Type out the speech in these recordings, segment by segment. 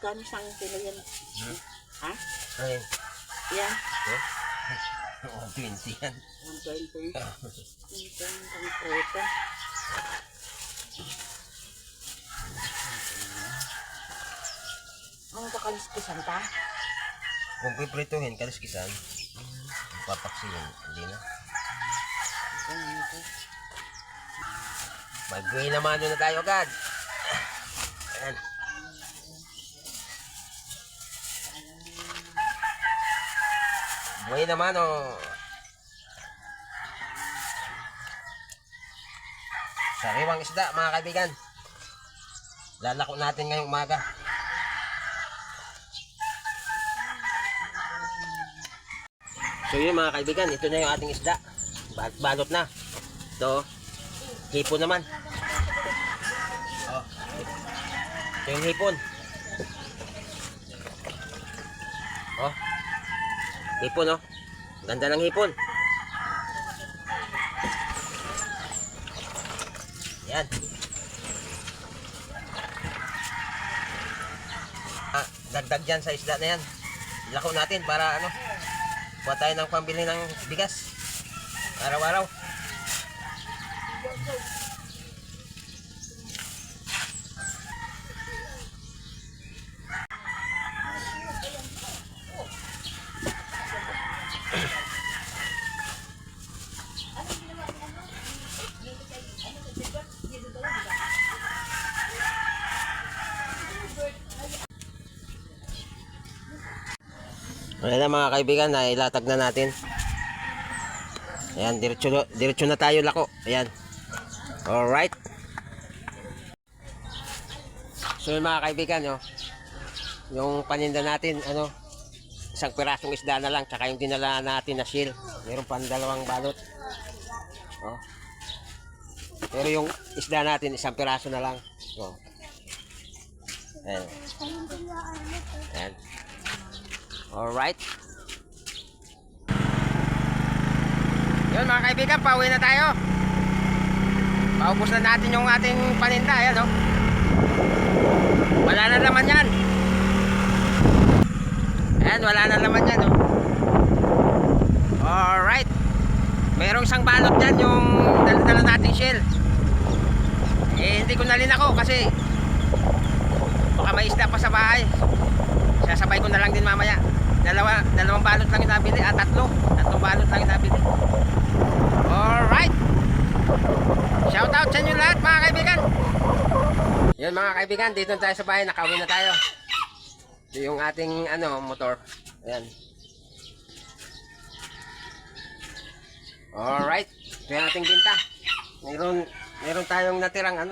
Magkano isang kilo yan? Ha? Ay, Yan. oh, 20 yan. 120. Ang preto. Ang kakaliskisan ta? Kung piprituhin, kaliskisan, papaksiyan, hindi na. Mag-gray naman na tayo agad. Ayan. Buhay naman oh. Sariwang isda mga kaibigan. Lalako natin ngayong umaga. So yun mga kaibigan, ito na yung ating isda. Balot na. Ito, hipon naman. Oh, ito yung hipon. Oh, hipon oh. Ganda ng hipon. Yan. Dagdag dyan sa isda na yan. Lako natin para ano, kuha tayo ng pambili ng bigas araw-araw. Ayan na mga kaibigan, na ilatag na natin. Ayan, diretso na tayo lako. Ayan. Alright. So yung mga kaibigan, yung paninda natin, isang pirasong isda na lang, tsaka yung dinala natin na shell. Meron pang 2 balot. Oh. Pero yung isda natin, isang piraso na lang. Oh. Ayan. Ayan. Alright. Yun mga kaibigan, pauwi na tayo. Paubos na natin yung ating paninda. Ayan o. Wala na naman yan. Ayan, wala na naman yan o. Alright. Mayroong isang balot dyan, yung dala-dala nating shell. Hindi ko nalin ako kasi baka may isda pa sa bahay. Sasabay ko na lang din mamaya. Dalawang balot lang yung nabili. 3 balot lang yung nabili. Alright. Shout out sa inyo lahat mga kaibigan. Yun mga kaibigan, dito tayo sa bahay. Nakauwi na tayo. Ito yung ating motor. Ayan. Alright. Ito yung ating binta. Meron tayong natirang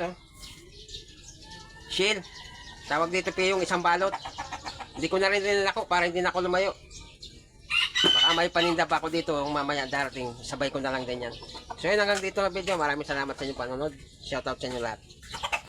shell. Tawag dito pa yung isang balot. Hindi ko na rin nilako para hindi na ako lumayo. Baka may paninda pa ako dito mamaya darating. Sabay ko na lang din yan. So yun, hanggang dito na video. Maraming salamat sa inyong panonood. Shoutout sa inyo lahat.